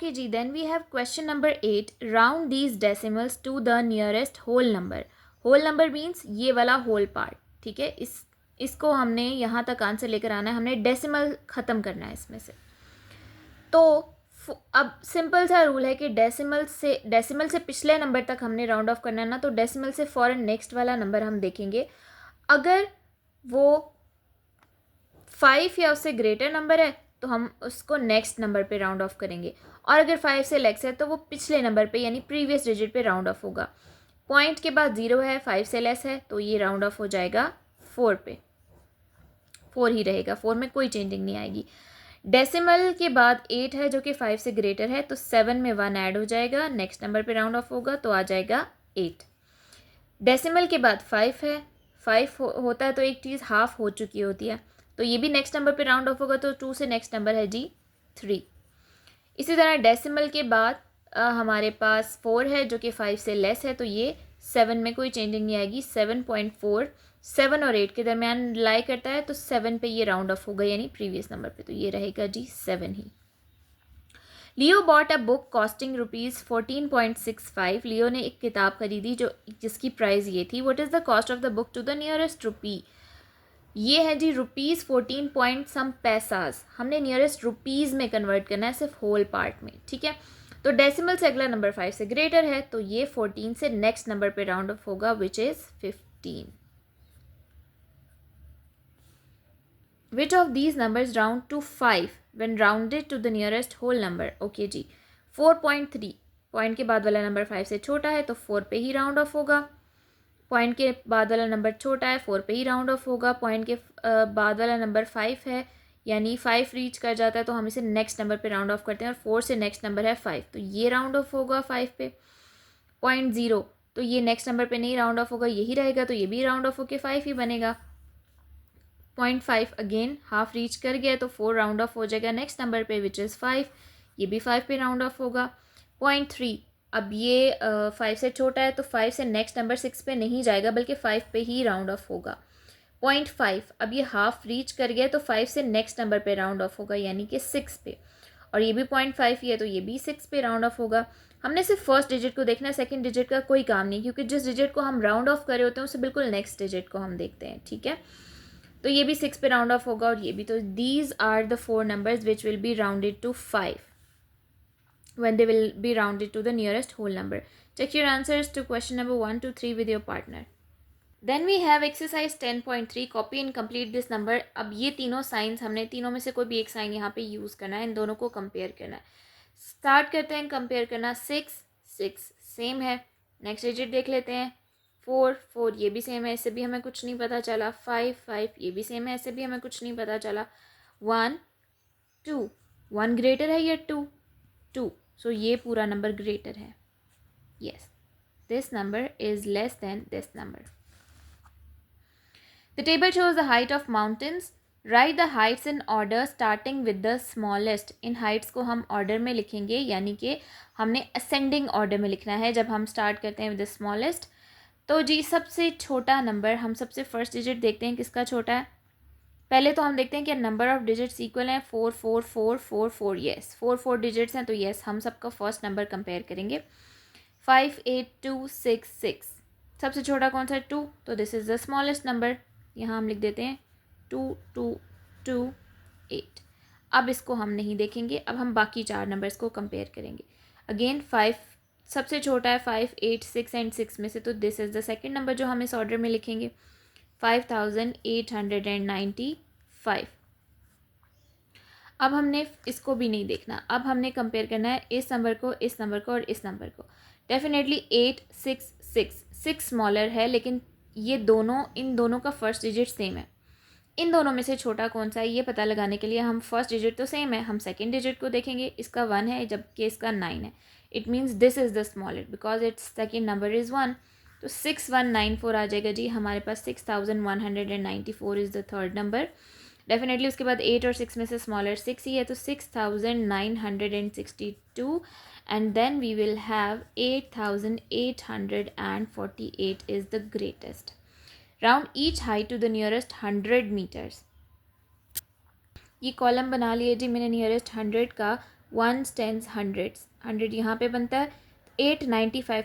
Okay ji, then we have question number 8, round these decimals to the nearest whole number. Whole number means ये वाला whole part. ठीक है, इसको हमने यहाँ तक आंसर लेकर आना है, हमने डेसिमल ख़त्म करना है इसमें से. तो अब सिंपल सा रूल है कि डेसिमल से पिछले नंबर तक हमने राउंड ऑफ करना है ना, तो डेसिमल से फ़ौरन नेक्स्ट वाला नंबर हम देखेंगे. अगर वो 5 या उससे ग्रेटर नंबर है तो हम उसको नेक्स्ट नंबर पे राउंड ऑफ करेंगे, और अगर 5 से लेस है तो वो पिछले नंबर पे यानी प्रीवियस डिजिट पे राउंड ऑफ होगा. पॉइंट के बाद 0 है, 5 से लेस है, तो ये राउंड ऑफ हो जाएगा 4 पे. 4 ही रहेगा, 4 में कोई चेंजिंग नहीं आएगी. डेसिमल के बाद 8 है जो कि 5 से ग्रेटर है, तो 7 में 1 ऐड हो जाएगा, नेक्स्ट नंबर पे राउंड ऑफ होगा तो आ जाएगा 8. डेसिमल के बाद 5 है, 5 होता है तो एक चीज़ हाफ हो चुकी होती है, तो ये भी नेक्स्ट नंबर पे राउंड ऑफ होगा, तो 2 से नेक्स्ट नंबर है जी 3. इसी तरह डेसिमल के बाद हमारे पास 4 है जो कि 5 से लेस है, तो ये 7 में कोई चेंजिंग नहीं आएगी. 7.4 7 और 8 के दरमियान लाई करता है, तो 7 पे ये राउंड ऑफ होगा यानी प्रीवियस नंबर पे, तो ये रहेगा जी 7 ही. Leo bought a book costing ₹14.65. Leo ने एक किताब खरीदी जिसकी प्राइस ये थी. What is the cost of the book to the nearest rupee. ये है जी ₹14 पॉइंट सम पैसाज. हमने नियरेस्ट रुपीज़ में कन्वर्ट करना है, सिर्फ होल पार्ट में. ठीक है, तो डेसिमल से अगला नंबर 5 से ग्रेटर है, तो ये 14 से नेक्स्ट नंबर पे राउंड ऑफ होगा which is 15. Which of these numbers round to 5 when rounded to the nearest whole number? Okay ji, 4.3 point के बाद वाला नंबर 5 से छोटा है तो 4 पे ही राउंड ऑफ होगा. पॉइंट के बाद वाला नंबर छोटा है, 4 पे ही राउंड ऑफ होगा. पॉइंट के बाद वाला नंबर 5 है, यानी 5 रीच कर जाता है तो हम इसे नेक्स्ट नंबर पे राउंड ऑफ करते हैं, और 4 से नेक्स्ट नंबर है 5, तो ये राउंड ऑफ होगा 5 पे. 0.0 तो ये नेक्स्ट नंबर पे नहीं राउंड ऑफ होगा, यही रहेगा, तो ये भी राउंड ऑफ होके 5 ही बनेगा. 0.5 अगेन हाफ रीच कर गया, तो 4 राउंड ऑफ हो जाएगा नेक्स्ट नंबर पे विच इज़ 5, ये भी 5 पे राउंड ऑफ होगा. 0.3 अब ये 5 से छोटा है, तो 5 से नेक्स्ट नंबर 6 पे नहीं जाएगा बल्कि 5 पे ही राउंड ऑफ होगा. 0.5 अब ये हाफ रीच कर गया, तो 5 से नेक्स्ट नंबर पे राउंड ऑफ होगा यानी कि 6 पे, और ये भी 0.5 ही है तो ये भी 6 पे राउंड ऑफ होगा. हमने सिर्फ फर्स्ट डिजिट को देखना है, सेकंड डिजिट का कोई काम नहीं, क्योंकि जिस डिजिट को हम राउंड ऑफ कर रहे होते हैं उससे बिल्कुल नेक्स्ट डिजिट को हम देखते हैं. ठीक है, तो ये भी 6 पे राउंड ऑफ होगा, और ये भी. तो these are the 4 numbers which will be rounded to 5 when they will be rounded to the nearest whole number. Check your answers to question number 1 to 3 with your partner. Then we have exercise 10.3, copy and complete this number. अब ये तीनों science हमने तीनों में से कोई भी एक साइन यहाँ पे यूज़ करना है, इन दोनों को कंपेयर करना है. स्टार्ट करते हैं कंपेयर करना. 6 6 सेम है, नेक्स्ट डिजिट देख लेते हैं. 4 4 ये भी सेम है, इससे भी हमें कुछ नहीं पता चला. 5 5 ये भी सेम है, इससे भी हमें कुछ नहीं पता चला. 1 2 1 ग्रेटर है या 2 2, सो ये पूरा नंबर ग्रेटर है. Yes, this number is less than this number. The table shows the height of mountains. Right the heights in order starting with the smallest. In Heights को हम ऑर्डर में लिखेंगे, यानी कि हमने असेंडिंग ऑर्डर में लिखना है जब हम स्टार्ट करते हैं विद द स्मॉलेस्ट. तो जी सबसे छोटा नंबर, हम सबसे फर्स्ट डिजिट देखते हैं किसका छोटा है. पहले तो हम देखते हैं कि नंबर ऑफ डिजिट्स इक्वल हैं 4 4 4 4 4. येस, 4 4 डिजिट्स हैं, तो येस हम सबका फर्स्ट नंबर कंपेयर करेंगे. 5 8 2 6 6. सबसे छोटा कौन सा है? 2, तो this is the smallest number. यहाँ हम लिख देते हैं 2 2 2 8. अब इसको हम नहीं देखेंगे, अब हम बाकी 4 नंबर्स को कंपेयर करेंगे. अगेन 5 सबसे छोटा है, 5 8 6 एंड 6 में से, तो this is the second number जो हम इस ऑर्डर में लिखेंगे. 5895. अब हमने इसको भी नहीं देखना, अब हमने कंपेयर करना है इस नंबर को, इस नंबर को और इस नंबर को. डेफिनेटली 8 6 6 6 स्मॉलर है, लेकिन ये दोनों, इन दोनों का फर्स्ट डिजिट सेम है. इन दोनों में से छोटा कौन सा है ये पता लगाने के लिए हम फर्स्ट डिजिट तो सेम है, हम सेकेंड डिजिट को देखेंगे. इसका 1 है जबकि इसका 9 है. It means this is the smaller because it's second number is 1. तो 6194 आ जाएगा जी हमारे पास. 6194 is the third number. Definitely उसके बाद 8 और 6 में से स्मॉलर 6 ही है, तो 6962. And then we will have 8848 is the greatest. Round each height to the nearest 100 metres. ये कॉलम बना लिए जी मैंने नियरेस्ट 100 का. वंस, टेंस, हंड्रेड्स, 100 यहाँ पे बनता है। 895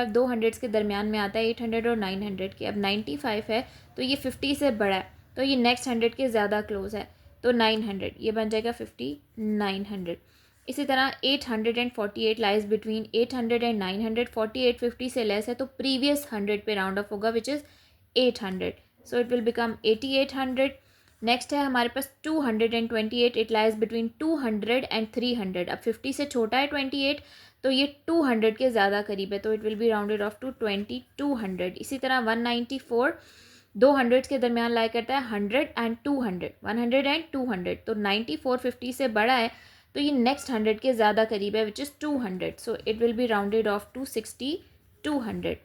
दो हंड्रेड्स के दरमियान में आता है, 800 और 900 के। अब 95 है तो ये 50 से बड़ा है, तो ये नेक्स्ट 100 के ज़्यादा क्लोज है, तो 900 ये बन जाएगा 5900। इसी तरह 848 लाइज बिटवीन 800 एंड 900। 48 50 से लेस है तो प्रीवियस 100 पे राउंड ऑफ होगा, which is 800, so it will become 8800। Next है हमारे पास 228, इट लाइज बिटवीन 200 एंड 300। अब 50 से छोटा है 28, तो ये 200 के ज़्यादा करीब है, तो it will be rounded off to 2200। इसी तरह 194 दो हंड्रेड्स के दरमियान लाई करता है, 100 एंड 200, 100 एंड 200, तो 94 50 से बड़ा है, तो ये नेक्स्ट 100 के ज़्यादा करीब है, which is 200, so it will be rounded off to 6200।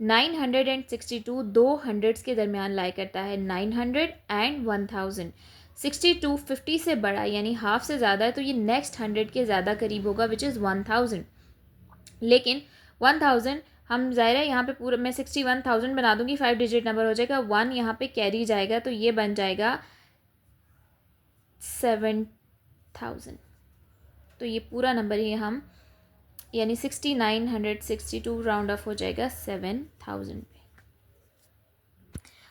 962 दो हंड्रेड्स के दरमियान लाई करता है, 900 एंड 1000। 62 50 से बड़ा यानी हाफ से ज़्यादा है, तो ये नेक्स्ट 100 के ज़्यादा करीब होगा, विच इज़ 1000। लेकिन 1000 हम ज़ाहिर है यहाँ पे पूरा मैं 61,000 बना दूंगी, 5 डिजिट नंबर हो जाएगा, 1 यहाँ पे कैरी जाएगा, तो ये बन जाएगा 7000। तो ये पूरा नंबर ही हम यानी 6962 राउंड ऑफ हो जाएगा 7000 पे।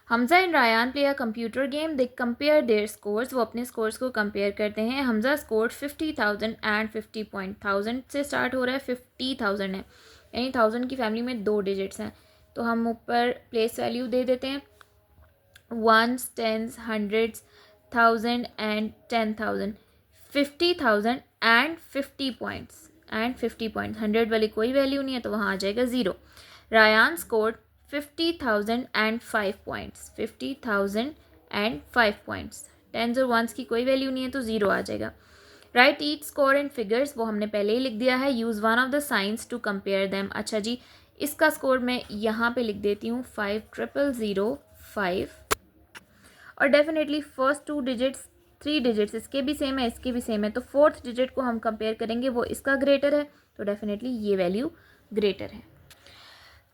Hamza and Rayan play a computer game, they compare their scores, वो अपने स्कोर्स को कंपेयर करते हैं। हमज़ा स्कोर 50,000 एंड 50 पॉइंट, 1000 से स्टार्ट हो रहा है, 50,000 है, यानी 1000 की फैमिली में 2 डिजिट्स हैं, तो हम ऊपर प्लेस वैल्यू दे देते हैं, ones, tens, hundreds, 1000 and 10,000, 50,000 and 50 points, and 50 points, 100 वाली कोई वैल्यू नहीं है तो वहाँ आ जाएगा 0। Rayan scored 50,000 and 5 points, 50,000 and 5 points, tens और वंस की कोई वैल्यू नहीं है तो 0 आ जाएगा। Write each score in figures, वो हमने पहले ही लिख दिया है। Use one of the signs to compare them, अच्छा जी इसका स्कोर मैं यहाँ पे लिख देती हूँ 50,005, और डेफिनेटली फर्स्ट 2 डिजिट्स 3 डिजिट्स इसके भी सेम है, इसके भी सेम है, तो 4th डिजिट को हम कंपेयर करेंगे, वो इसका ग्रेटर है, तो डेफिनेटली ये वैल्यू ग्रेटर है।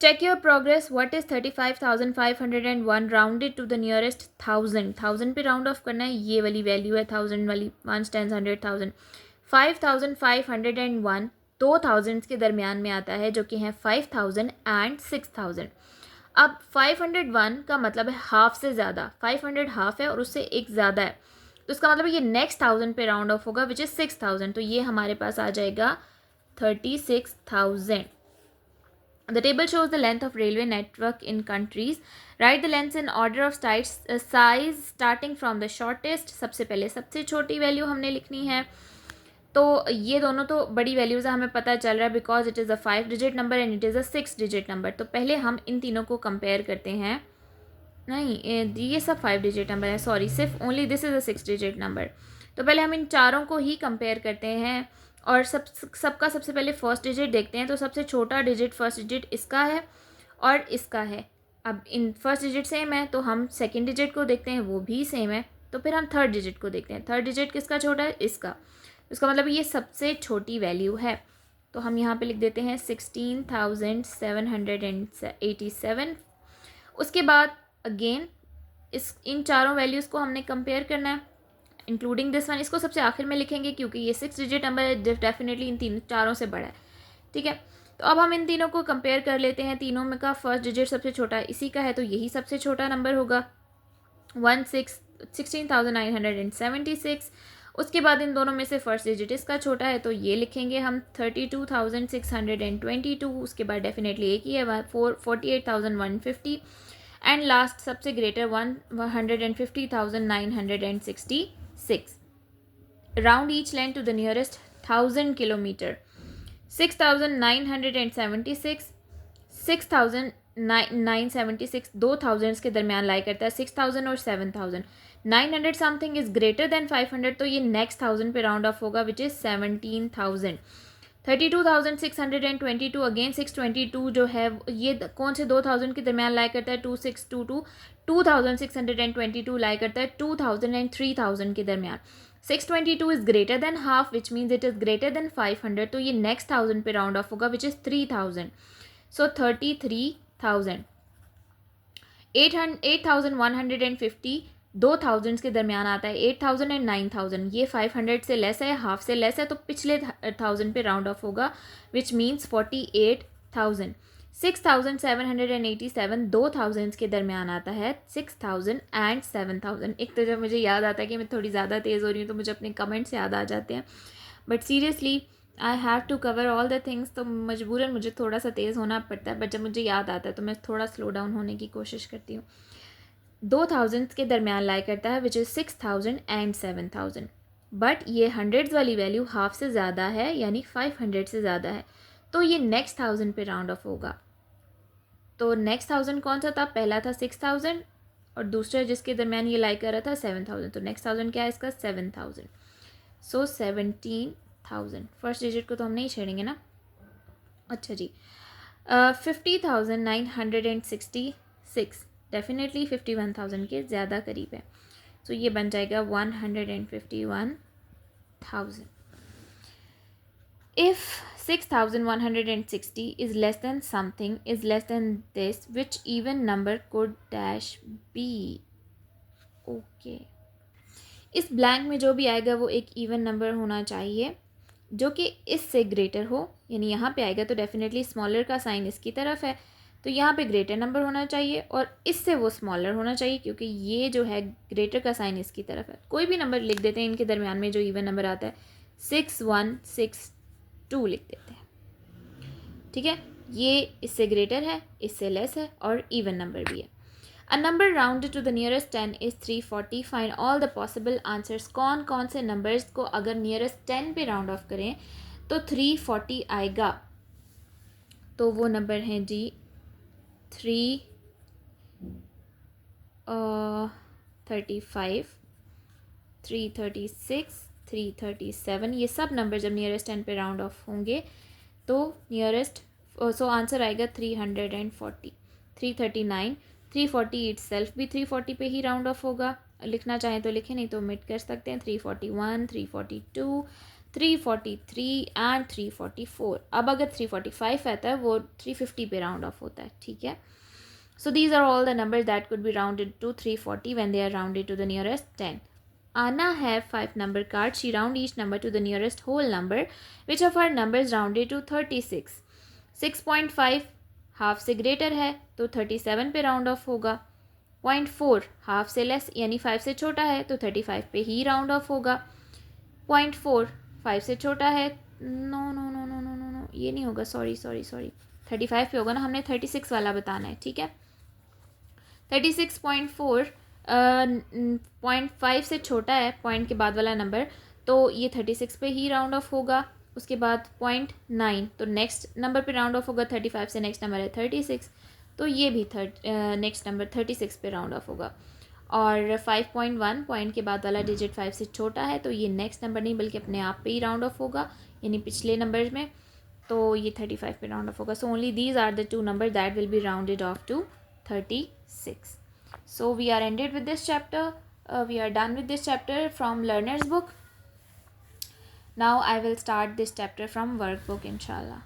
Check your progress, what is 35,501 rounded to the nearest 1000, 1000 पे राउंड ऑफ करना है, ये वाली वैल्यू है 1000 वाली, 1 10 100 1000। 5,501 2000 के दरमियान में आता है, जो कि है 5000 एंड 6000। अब 501 का मतलब है हाफ से ज़्यादा, 500 हाफ है और उससे एक ज़्यादा है, तो इसका मतलब ये नेक्स्ट 1000 पे राउंड ऑफ होगा, विच इज़ 6000, तो ये हमारे पास आ जाएगा 36,000। The table shows the length of railway network in countries. Write the lengths in order of size starting from the shortest. सबसे पहले सबसे छोटी वैल्यू हमने लिखनी है, तो ये दोनों तो बड़ी वैल्यूज़ हमें पता चल रहा है, because it is a 5 digit number and it is a 6 digit number. तो पहले हम इन तीनों को कंपेयर करते हैं, नहीं ये सब 5 डिजिट नंबर है, सॉरी, सिर्फ only this is a 6 digit number. तो पहले हम इन चारों को ही कंपेयर करते हैं, और सबका सबसे पहले फर्स्ट डिजिट देखते हैं। तो सबसे छोटा डिजिट फर्स्ट डिजिट इसका है और इसका है। अब इन फर्स्ट डिजिट सेम है तो हम सेकंड डिजिट को देखते हैं, वो भी सेम है, तो फिर हम थर्ड डिजिट को देखते हैं। थर्ड डिजिट किसका छोटा है, इसका, इसका मतलब ये सबसे छोटी वैल्यू है, तो हम यहाँ पे लिख देते हैं 16,787। उसके बाद अगेन इन चारों वैल्यूज़ को हमने कंपेयर करना है, इंक्लूडिंग दिस वन। इसको सबसे आखिर में लिखेंगे क्योंकि ये 6 डिजिट नंबर है, डेफिनेटली इन चारों से बड़ा है, ठीक है। तो अब हम इन तीनों को कंपेयर कर लेते हैं। तीनों में का फर्स्ट डिजिट सबसे छोटा इसी का है, तो यही सबसे छोटा नंबर होगा 16,976। उसके बाद इन दोनों में से फर्स्ट डिजिट इसका छोटा है, तो ये लिखेंगे हम 32,622। उसके बाद डेफिनेटली एक ही है 48,150, एंड लास्ट सबसे greater 150,966। Round each length to the nearest 1000 kilometre, 6,976, 6,976 2000 के दरमियान लाई करता है, 6000 और 7000। 900 समथिंग इज ग्रेटर देन 500, तो ये नेक्स्ट 1000 पे राउंड ऑफ होगा, विच इज़ 17,000। 32,622 अगेन 622 जो है ये कौन से 2000 के दरमियान लाई करता है, 2622। 2,622 लाई करता है 2000 एंड 3000 के दरमियान। 622 is greater than half, which means it is greater than 500, तो ये नेक्स्ट 1000 पे राउंड ऑफ होगा, विच इज़ 3000। सो 33,000। 8,150 2000 के दरमियान आता है 8000 एंड 9000, ये 500 से लेस है, हाफ से लेस है, तो पिछले 1000 पे राउंड ऑफ होगा, विच मीन्स 48,000। 6787 2000 के दरमियान आता है 6000 एंड 7000। एक तो जब मुझे याद आता है कि मैं थोड़ी ज़्यादा तेज़ हो रही हूँ तो मुझे अपने कमेंट्स याद आ जाते हैं, but seriously I have to cover all the things, तो मजबूरन मुझे थोड़ा सा तेज़ होना पड़ता है, बट जब मुझे याद आता है तो मैं थोड़ा स्लो डाउन होने की कोशिश करती हूँ। 2000 के दरमियान लाई करता है विच इज़ 6000 एंड 7000, बट ये हंड्रेड्स वाली वैल्यू हाफ से ज़्यादा है, यानी 500 से ज़्यादा है, तो ये नेक्स्ट 1000 पे राउंड ऑफ होगा। तो नेक्स्ट 1000 कौन सा था? पहला था 6000 और दूसरा जिसके दरमियान ये लाई कर रहा था 7000, तो नेक्स्ट 1000 क्या है इसका? 7000। सो 17,000। फर्स्ट डिजिट को तो हम नहीं छेड़ेंगे ना। अच्छा जी, 50,966 डेफिनेटली 51,000 के ज़्यादा करीब है, सो ये बन जाएगा 151,000। If 6,160 is less than something is less than this, which even number could dash be? Okay, इस ब्लैंक में जो भी आएगा वो एक इवन नंबर होना चाहिए जो कि इससे ग्रेटर हो, यानी यहाँ पे आएगा तो डेफिनेटली स्मॉलर का साइन इसकी तरफ है, तो यहाँ पे ग्रेटर नंबर होना चाहिए और इससे वो स्मॉलर होना चाहिए, क्योंकि ये जो है ग्रेटर का साइन इसकी तरफ है। कोई भी नंबर लिख देते हैं इनके दरमियान में जो इवन नंबर आता है, 6162 लिख देते हैं, ठीक है। ये इससे ग्रेटर है, इससे लेस है और इवन नंबर भी है। A number rounded to the nearest 10 is 340. Find all the possible answers. कौन कौन से नंबर्स को अगर नियरेस्ट 10 पे राउंड ऑफ करें तो 340 आएगा? तो वो नंबर हैं जी 335, 336, 337। ये सब नंबर जब नियरेस्ट 10 पे राउंड ऑफ होंगे तो नियरेस्ट, सो आंसर आएगा 340, 339, 340 इटसेल्फ भी 340 पे ही राउंड ऑफ होगा। लिखना चाहें तो लिखें, नहीं तो ओमिट कर सकते हैं। 341, 342, 343 एंड 344। अब अगर 345 आता है वो 350 पे राउंड ऑफ होता है, ठीक है। So these are all the numbers that could be rounded to 340 when they are rounded to the nearest 10. Anna have 5 number cards. She round each number to the nearest whole number. Which of her numbers rounded to 36? 6.5 half से greater है तो 37 पे round off होगा। 0.4 half से less यानी 5 से छोटा है तो 35 पे ही राउंड ऑफ होगा। 0.4 5 से छोटा है, no no no no no no no, ये नहीं होगा, सॉरी 35 पे होगा ना, हमने 36 वाला बताना है, ठीक है। 36.4 0.5 से छोटा है पॉइंट के बाद वाला नंबर, तो ये 36 पे ही राउंड ऑफ होगा। उसके बाद 0.9 तो नेक्स्ट नंबर पे राउंड ऑफ होगा। 35 से नेक्स्ट नंबर है 36, तो ये भी नेक्स्ट नंबर 36 पे राउंड ऑफ होगा। और 5.1 पॉइंट के बाद वाला डिजिट 5 से छोटा है तो ये नेक्स्ट नंबर नहीं बल्कि अपने आप पे ही राउंड ऑफ होगा, यानी पिछले नंबर में, तो ये 35 पे राउंड ऑफ होगा। So only these are the 2 number that will be rounded off to 36. So we are ended with this chapter. We are done with this chapter from learner's book. Now I will start this chapter from workbook, inshallah.